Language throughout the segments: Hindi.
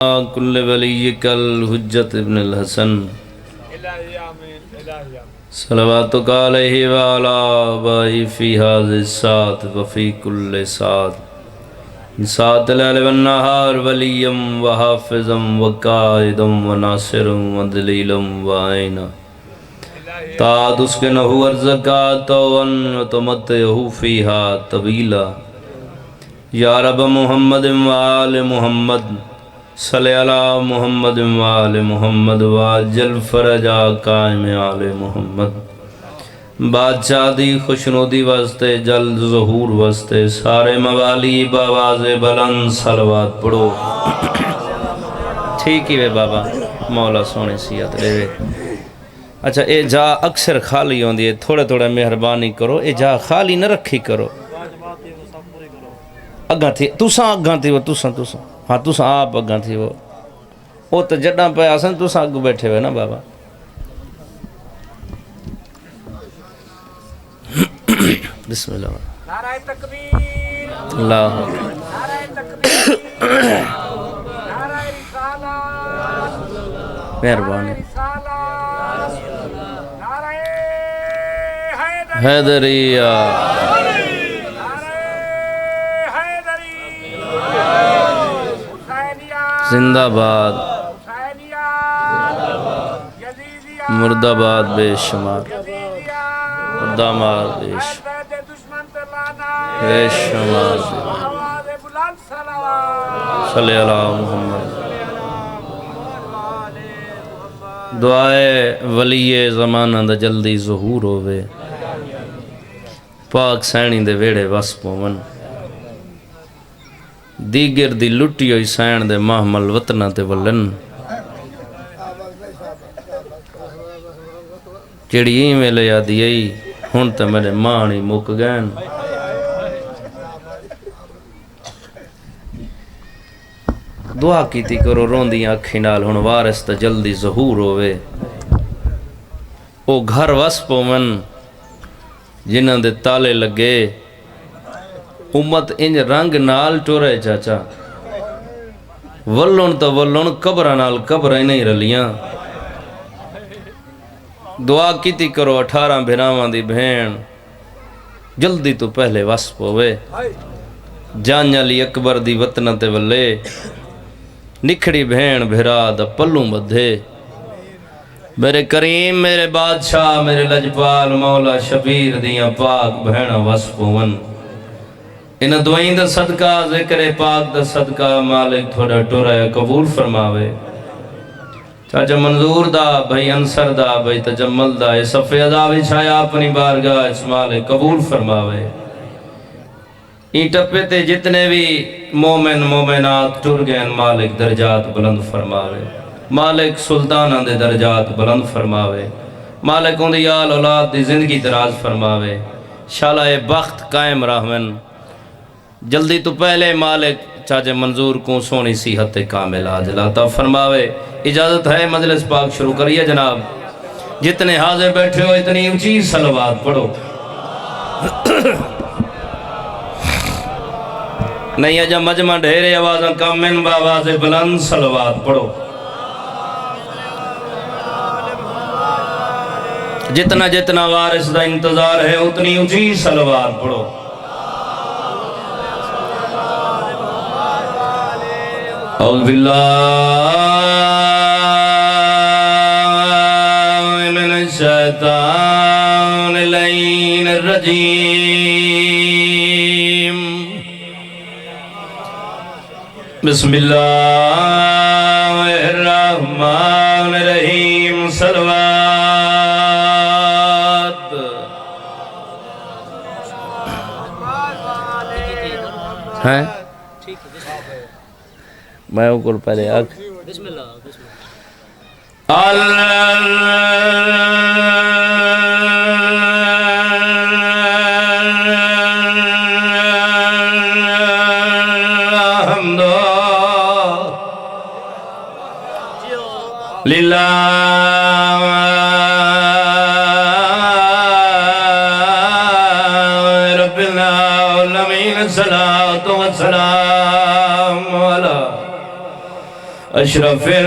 कुल्ल वली कल हुज्जत इब्न अल हसन सलवातु अलैहि व अला बाई फी हाज़ि सात व फी कुल्ल सात सात लैल व नहार वलियम व हाफिज़म व काइदम व नासिरम व दलीलम व आइना ताद उसके नहु अर्ज़क़ात व तमत्तहु फ़ीहा तवीला या रब मुहम्मद व आल मुहम्मद सल्ले अला मुहम्मद व आल मुहम्मद वाजल फरजा कायम आल मुहम्मद बादशाह दी खुशनुदी वास्ते जल्द ज़हूर वास्ते सारे मवाली बावाज़े बुलंद सलवात पढ़ो। ठीक ही वे बाबा मौला सोने सियत देवे। अच्छा ये जा अक्सर खाली होंदी है, थोड़ा थोड़ा मेहरबानी करो, ये जा खाली न रखी करो। अगा थी तुसा अगा थी वो तुसा तुसा हाँ तुसा आप अगा थी वो तो जड़ा पे आसन तुसा अग बैठे हुए ना बाबा। बिस्मिल्लाह नारे तकबीर अल्लाह नारे तकबीर नारे रिसालत मेहरबानी नारे हैदरिया जिंदाबाद मुर्दाबाद बेशुमार मुर्दाबाद बेशुमार सल्ले अला मुहम्मद। दुआए वलीए ज़माना दा जल्दी ज़हूर होवे, पाक सैनी दे वेड़े वस पवन, दीगर दी लुटी हुई सैन दे महमल वतना ते वलन, जेड़ी वेले याद आई हुण ते मेरे मान ही मुक गए। दुआ कीती करो रोंदियां अखी नाल हुण वारिस ते जल्दी ज़हूर होवे, ओ घर वस पवन जिन्हां दे ताले लगे, उम्मत इंज रंग नाल टुरे चाचा वल्लों तो वल्लों कब्र नाल कब्र नहीं रलियां। दुआ कीती करो 18 भिरावां दी भेण जल्दी तो पहले वस पवे, जान अली अकबर दी वतना ते वल्ले निखड़ी भेण भिरा दा पल्लू बधे। मेरे करीम मेरे बादशाह मेरे लजपाल मौला शबीर दियां पाक भेण वस पवन, इन दुआई दा सदका ज़िक्र पाक दा सदका मालिक थोड़ा टुरा कबूल फरमावे। चाचा मंजूर दा भाई अंसर दा भाई तजम्मल दा ये सफ़े अदा विछाया अपनी बारगाह इस मालिक कबूल फरमावे। ई टप्पे ते जितने भी मोमिन मोमिनात टुर गए मालिक दर्जात बुलंद फरमावे, मालिक सुल्ताना दे दर्जात बुलंद फरमावे, मालिक उन्दी आल औलाद दी जिंदगी दराज फरमावे, शाला ए बख्त कायम रहवन। जल्दी तो पहले मालिक चाचे मंजूर को सोनी सीहत कामिल आजलाता फरमावे। इजाज़त है मजलिस पाक शुरू करिए जनाब, जितने हाजिर बैठे हो इतनी ऊंची सलवात पढ़ो। नहीं अजा मजमा ढेरे आवाज़ कम इन बावाज़ बुलंद सलवात पढ़ो। जितना जितना वारिस का इंतजार है उतनी ऊंची सलवात पढ़ो। औज़ बिल्लाहि मिनश शैतानिर रजीम बिस्मिल्लाहिर रहमानिर रहीम सलवात। हैं मैं उनको पहले आग लिल्लाहि रब्बिल आलमीन सलातो वस्सलाम अला अशरफिल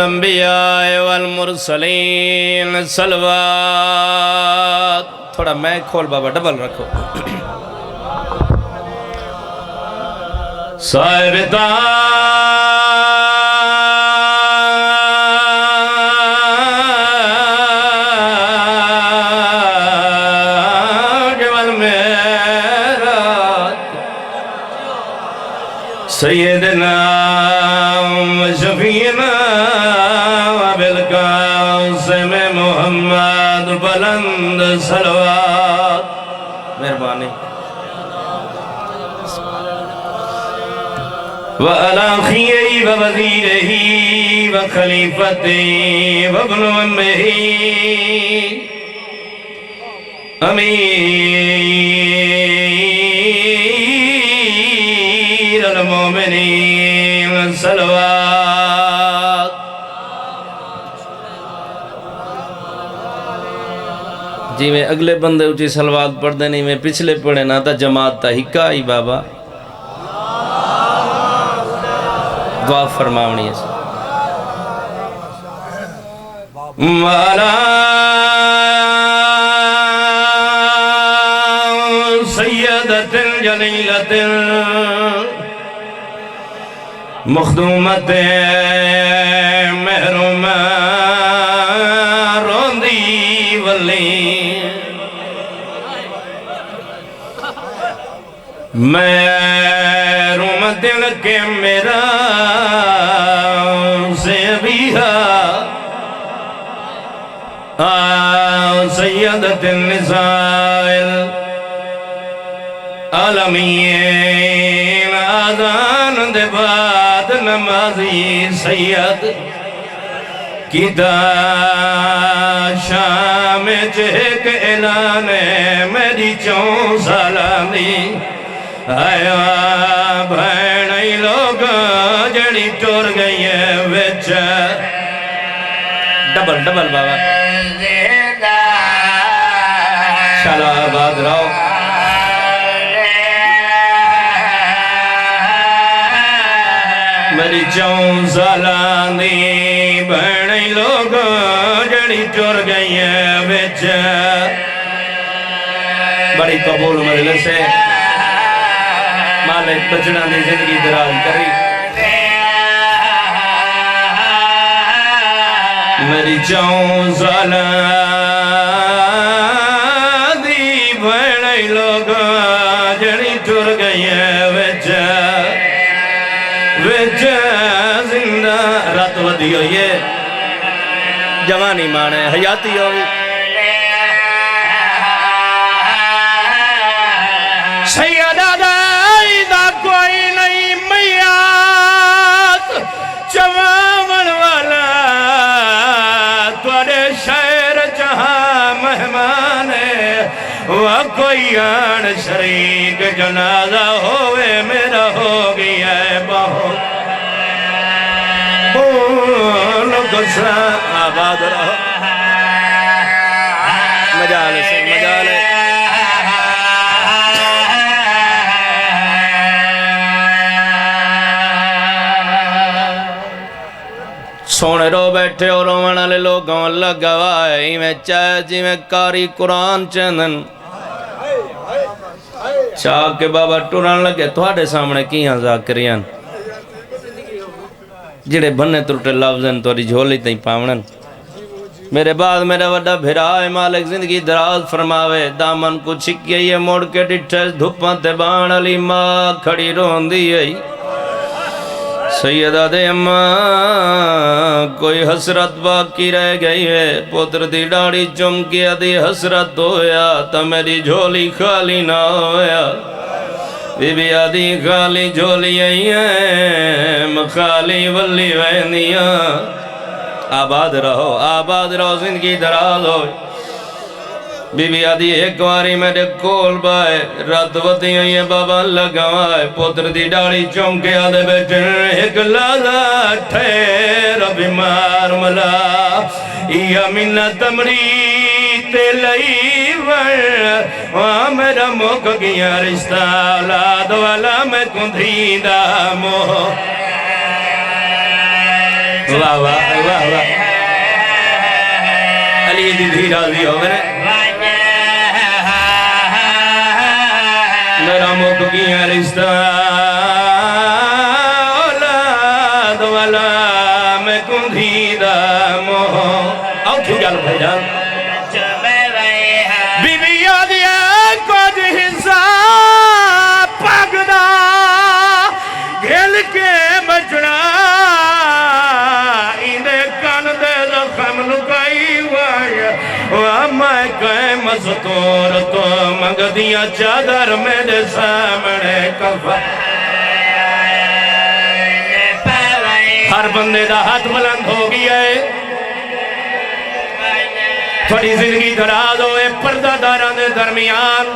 अंबिया वल मुरसलीन सलवात। थोड़ा मैं खोल बाबा, डबल रखो। साहिबता सैयदना शफीना बिल कासिम मोहम्मद बुलंद सलवात। मेहरबानी। व अला खियई व वज़ीरही व खलीफती व इब्न अम्मिही अमीर अल मोमिनीन सलवात। जी मैं अगले बंदे उची सलवात पढ़ते नहीं, मैं पिछले पढ़े ना था जमात था हिक्का ही बाबा दुआ फरमावनी है। माला सैयदतिन जलीलतिन मखदूमते महरुमा रोंदी वली महरुम दिल के मेरा से भी सैयदतिन निसाइल आलमीन आज़ान दे बाद नमाजी सैयद किदा शाम चेक ऐलान मेरी 4 सालानी आया भैन लोग जड़ी टुर गई है विच। डबल डबल बाबा शालाबाद रहो। मेरी 4 सालानी भैन लोग जड़ी टुर गई है विच। बड़ी कबूल मजलिस है, मालिक बचना दी जिंदगी दराज करी। मेरी 4 सालानी भैन लोग जड़ी टुर गई है विच विच जिंदा रात वधी हुई है, जवानी माने हयाती होगी। सैयदा दा कोई नहीं मैयात चवावन वाला तुरे शहर जहां मेहमान वह कोई आन शरीक जनाजा होवे मेरा हो गया है बहुत। गुस्सा आबाद रहो। मजाल से मजाल सोने रो बैठे और रोवन वाले लोगों लगा वाई में चाहे जिमें कारी कुरान चंदन चाह के बाबा टुरन लगे थोड़े सामने किया जाकरियान जिड़े बन्ने त्रुटे लफ्ज़न तोरी झोली तई पावणन। मेरे बाद मेरा वड्डा भिरा है मालिक जिंदगी दराज फरमावे। दामन को छिकी है मोड़ के डिठे धुप्पां ते बाण अली मां खड़ी रोंदी है। सैयदा दे अम्मा कोई हसरत बाकी रह गई है, पुत्र दी डाड़ी चुमकिया दी हसरत होया तो मेरी झोली खाली ना होया। बीबी आदि खाली झोली खाली वली वहनिया। आबाद रहो जिंदगी दराज हो। बीबी आदि एक बारी मेरे कोल बाए रत वती हुई बाबा लगाए पुत्र दी डाली चौंके आदे बैठे एक लाला ठहर बीमार मला या मिन्ना तमरी ते लई वहाँ मेरा मुक गया रिश्ता औलाद वाला मैं कुंधीदा मोह वाह वाह वाह वाह अली दी धी राजी हो मेरे मेरा मुख किया रिश्ता औलाद वाला मैं कुंधी दा मोह आओ क्यों गल भाई जान बीबी दिया कुछ हिस्सा पगदा घेल के बचना इंदे कन दे जख्म लुकाई वाया मैं कह मस्तूर तो मंगदियां चादर मेरे सामने कफन हर बंदे दा हाथ बुलंद हो गया है थोड़ी जिंदगी दराज होए पर्दादारां दे दरमियान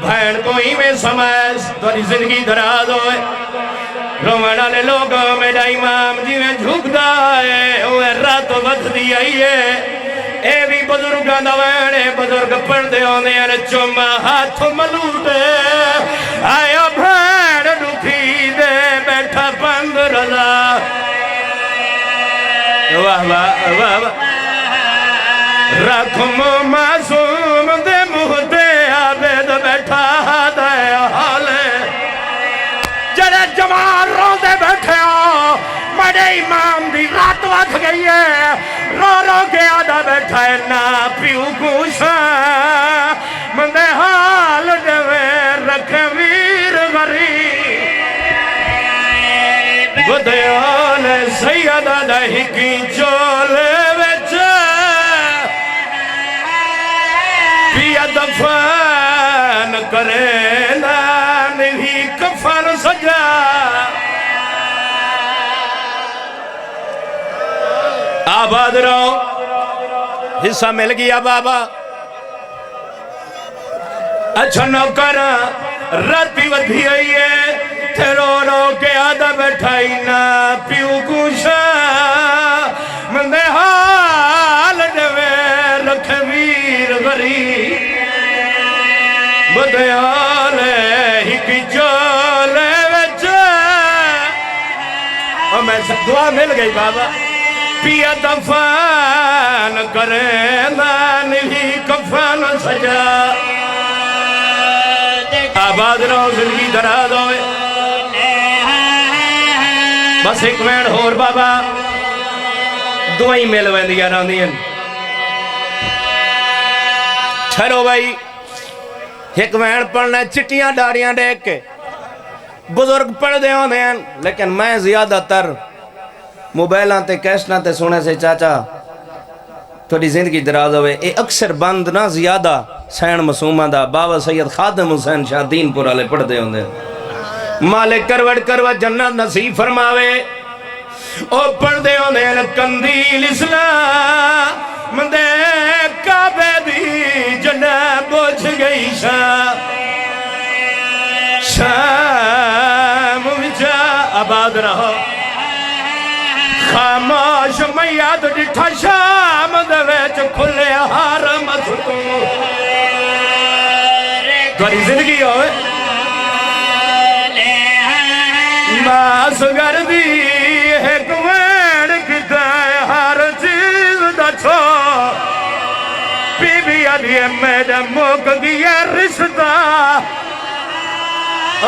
भैन को इवें समझ थोड़ी जिंदगी दराज होए रोवण वाले लोग मेरा इमाम जिवें झुकदा है ओए रात वधदी आई है ए भी बुजुर्गां दा वैण है बुजुर्ग पढ़दे आंदे ने चुम्मा हाथ मलूटे आया भैन दुखी दे बैठा बंद रजा वाह वाह वाह वाह रखमो मासूम दे मुँह ते आबेद बैठा दे हाल जड़े जवान रोंदे बैठे हो बड़े इमाम दी रात वध गई है रो रो के आदा बैठा है ना प्यू कुछ मंदे हाल देवे रखे वीर गरीब बुदयाल सैयदा दही की चोले दफन करे ना नहीं कफन सजा आबाद रहो हिस्सा मिल गया बाबा अच्छा नौकर राती वधी आई है रो रो के आदा बैठाई ना प्यू कुछ मंदे हाल देवे रखे वीर गरीब बदयाल हिक चोले विच मैं दुआ मिल गई बाबा पिया दफन करे नहीं कफन सजा आबाद रहो जिंदगी दराज होए बस एक मिनट होर बाबा दुआई मिल वेंदियां रहंदियां ठहरो भाई एक वैन पढ़ना चिट्टियां डारियां देख के बुजुर्ग पढ़ते होंगे हैं लेकिन मैं ज्यादातर मोबाइलों ते कैसटा ते सुने से चाचा थोड़ी जिंदगी दराज होवे ये अक्सर बंद ना ज्यादा सैन मसूमा दा बाबा सैयद खादम हुसैन शाह दीनपुर वाले पढ़ते होंगे मालिक करवट करवट जन्नत नसीब फरमावे ओ पढ़ते होंगे कंदील इस्लाम मंदे काबे दी जना बुझ गई शाम विचा आबाद रहो खामोश मैया तो डिठा शाम दे विच खुले हार मस्तू थोड़ी जिंदगी होवे मास करदी एक वैण किता हर चीज दा छो बीबी आदि मेरा मुक गया रिश्ता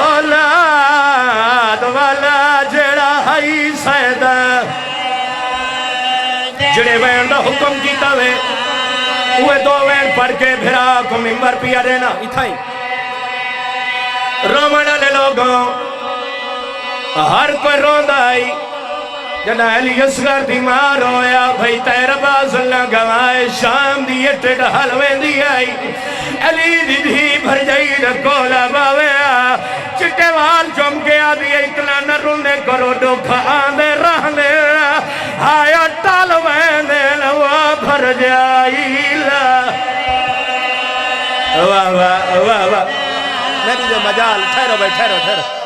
औलाद वाला जेड़ा हई सैदा जेड़े वैन दा हुक्म कीता वे उहे दो वैन पढ़ के फिरा को मिंबर पिया रहना इथाई रोमन वाले लोगों हर कोई रोंदा आई जदा अली असगर दी मार होया भाई तेरा बासल ना गवाए शाम दी टेड हलवेंदी आई अली दी धी भर जाई कोला बावे चिट्टे वाल चमके आदि इतना न रुंदे करो दुख आंदे रहने आया टाल वेंदे लवा भर जाई ला वाह वाह वाह वाह मेरी जो मजाल ठहरो भाई ठहरो ठहरो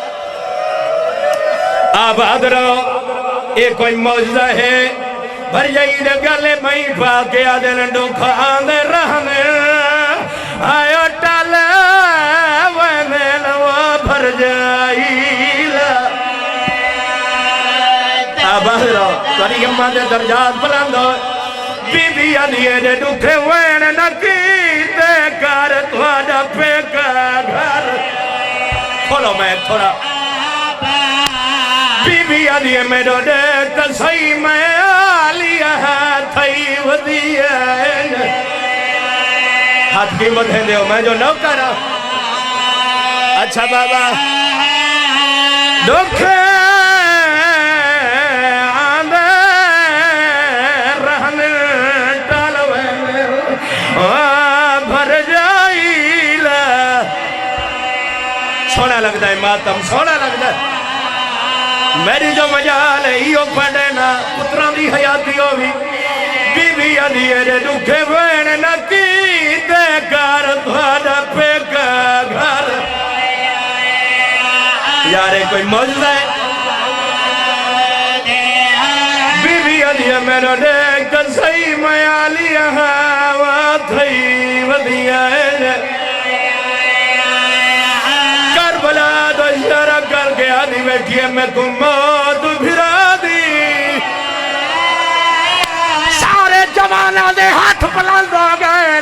आबाद रहो ये कोई मौजूदा है भर जाई दे गले मई पाके आदे दुख आंदे रहने आया टाल वेंदे लवा भर जाई ला शाबाश रहो तेरी अम्मा दे दर्जात बुलंद हो बीबी आदिए दे दुखे वैन न कीते कर तुहाडा पेका घर खोलो मैं थोड़ा बीबी आदिए मेरो दे तसई मैं आलिया थई वदिया हाथ की मथे दो मैं जो नौकर अच्छा बाबा दुख आंदे रहन टालवे भर जाइला सोना लगता है मातम सोना लगता है मेरी जो मजाल है यो पढ़े ना पुत्रा दी हयाती होवी बीबी आदिए दे दुखे वैन न कीते कर तुहाडा पेका घर यारे कोई मौजूदा है बीबी आदिए मेरो देख सही मैं आलिया वा थई वदिया करबला दो इशारा करके आदि बैठी मैं को मौत फिरा दी सारे जमाना दे हाथ बुलंद हो गए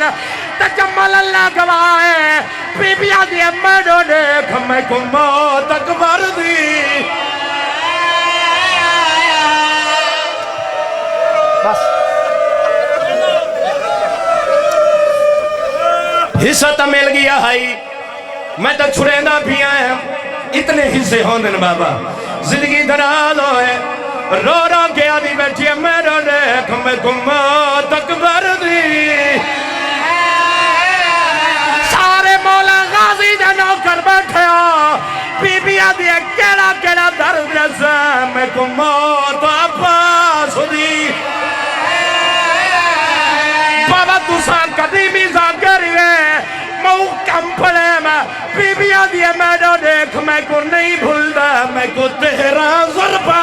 तो जमल अल्लाह गवाए बीबिया दी मेरो देख मैं को मौत अकबर दी बस हिस्सा तो मिल गया हाई मैं तो छुड़ेंदा भी आया इतने हिस्से होंदे न बाबा जिंदगी दराज होए रो रो के आदि बैठी मेरो देख मैं को मौत अकबर दी सारे मौला गाजी दे नौकर बैठे बीबी आदि केड़ा केड़ा दर्द दसा मैं को मौत अब्बास दी बाबा तुसा कदी भी जाकर मऊ कम पड़े मैं बीबी आदि मेरो देख मैं को नहीं भूलता मैं को तेरा ज़रबा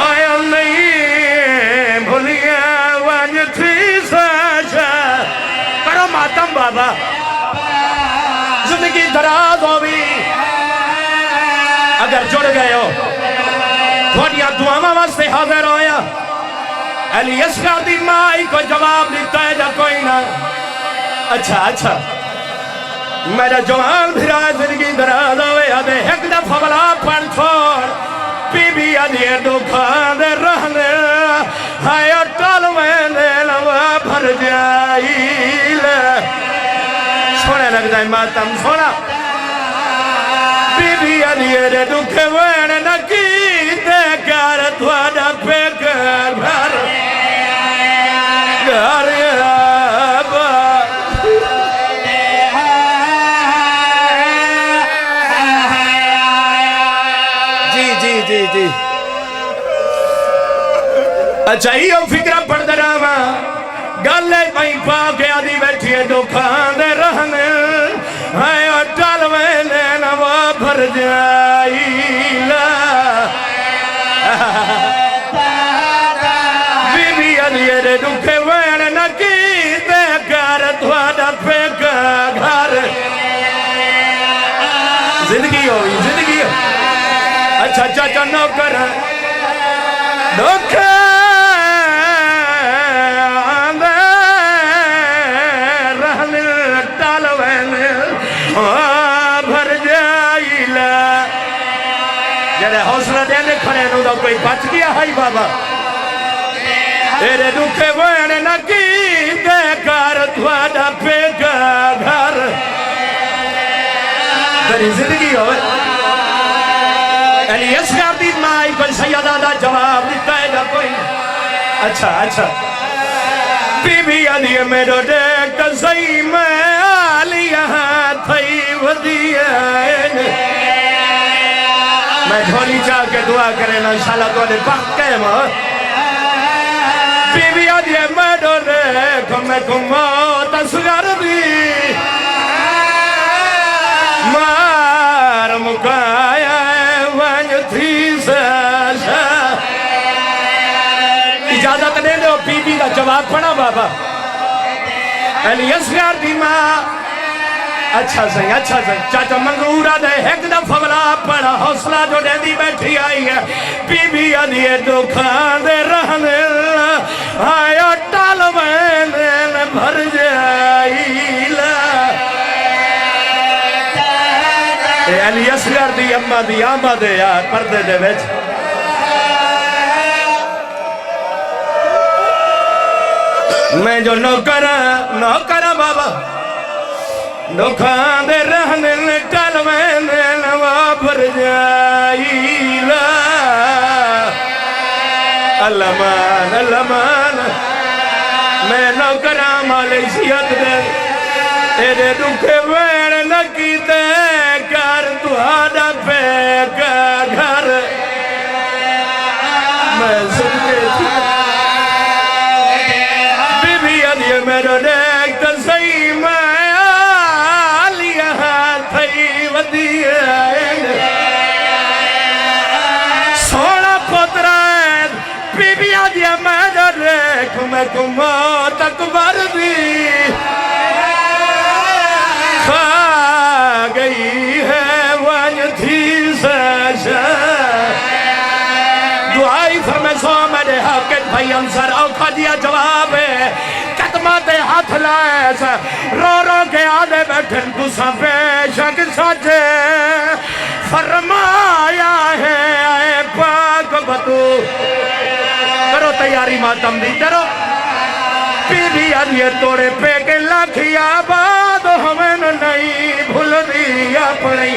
आया नहीं भूलिया वंज थी साशा करो मातम बाबा जिंदगी दराज होवी अगर जुड़ गए हो थोड़िया दुआवां वास्ते हाजिर होया अली असगर दी माई को जवाब दिता है या कोई ना अच्छा अच्छा मेरा जवान फिरा जिंदगी दराज होवे आदे एक दफा बला पढ़ छोड़ बीबी आदि दुखान दे रहने हाय टल में लवा भर जाइले सोने लगता है मातम सोना बीबी आदि दुखे वैन न कीते कर तुहाडा पेका घर घर जी जी अच्छा यो फिक्रा पढ़ते रहा गल पई पा के आदि बैठी दुखान दे रहने है टल में नवा भर जाइला बीबी आदि रे दुखे वैन न कीते कर तुहाडा पेका घर जिंदगी होई जिंदगी अच्छा चाचा नौकर दुख आंदे रहन टालवे भर जाइला जरे हौसला देने खड़े नु तो कोई बच गया है बाबा तेरे दुखे वैन न कीते कर तुहाडा पेका घर तेरी जिंदगी हो अली असगर दी माई को सैयदा दा जवाब दिता है ना कोई अच्छा अच्छा बीबी आदि मेरो देख सही मैं आलिया थई वदिया मैं झोली चाह के दुआ करे ना इंशाल्लाह तोड़े पाक के बीबी आदि मेरो देख मैं को मौत असगर दी मार मुकाया इजाजत दे दो बीबी का जवाब पढ़ा बाबा अली असगर दी मां अच्छा सही चाचा मंगूरा दे एक दफा बला पड़ा हौसला जो देदी बैठी आई है बीबी आदि दुखा दे रहने आयो टाल में भर जाईला अली असगर दी अम्मा दी आमद यार पर्दे दे विच मैं जो नौकर बाबा दुखां दे रहने टल में वापर जाईला अल्लामान मैं नौकरा मलेशियत दे तेरे दुखे वेण न कीते कर तुहाडा पे घर मैं सुनते बीबी अली मेरो देख तो सही मैं सोना पुत्रा बीबिया दिया मैं देख मैं कुमा तक वर्दी खा गई है वन थी दुआई फरमे सो मेरे हाकिम भाई अंसर औखा दिया जवाब है कदमाते हाथ लाए रो के आले बैठे तुसा बेशक सच फरमाया है आए पाक बतू करो तैयारी मातम दी करो पीढ़ी आलिए तोड़े पे के लाखिया बाद हमें नहीं भूल दी अपनी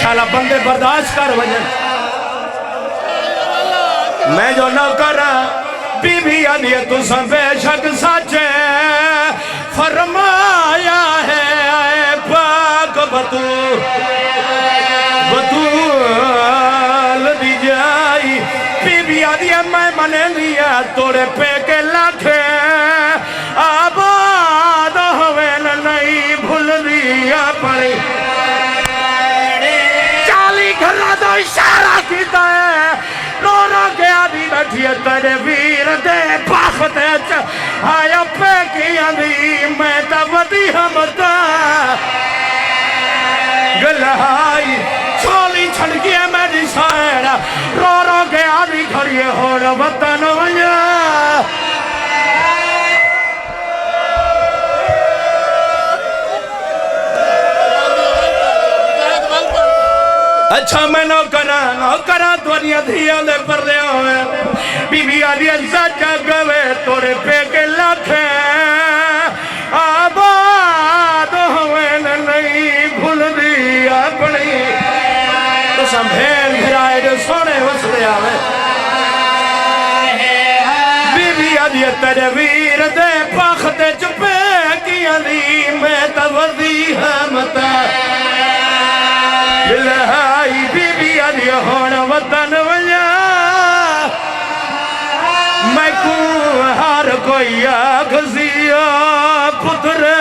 शाला बंदे बर्दाश्त कर वजन मैं जो न करा बीबी आलिए तुसा बेशक सच फरमाया है आए पाक बतूल दी जाई बीबी आदि मैं मने दिया तोड़े पे के लाखे आबाद हवे नहीं भूल दिया पड़ी 40 घरा तो इशारा किया है रो के आदि बैठिए तेरे वीर दे पाखते आया पे की आदि मैं तबदी हमता गलाई छोली छड़की मेरी साइड रो के आदि खड़िए हो वतन वया अच्छा मैं नौकरा तुरिया धिया दे पर्दे होवे बीबी आदि सच गवे तोरे पे के लाखे आबाद होवे नहीं भूल दी अपनी तो संभेल घिराए जो सोने वसदे आवे बीबी आदि तेरे वीर दे पाखते चुपे की आदि मैं तवदी हमता बिलहाई बीबी आदि होण वतन वया मैं को हर कोई आखसिया पुत्र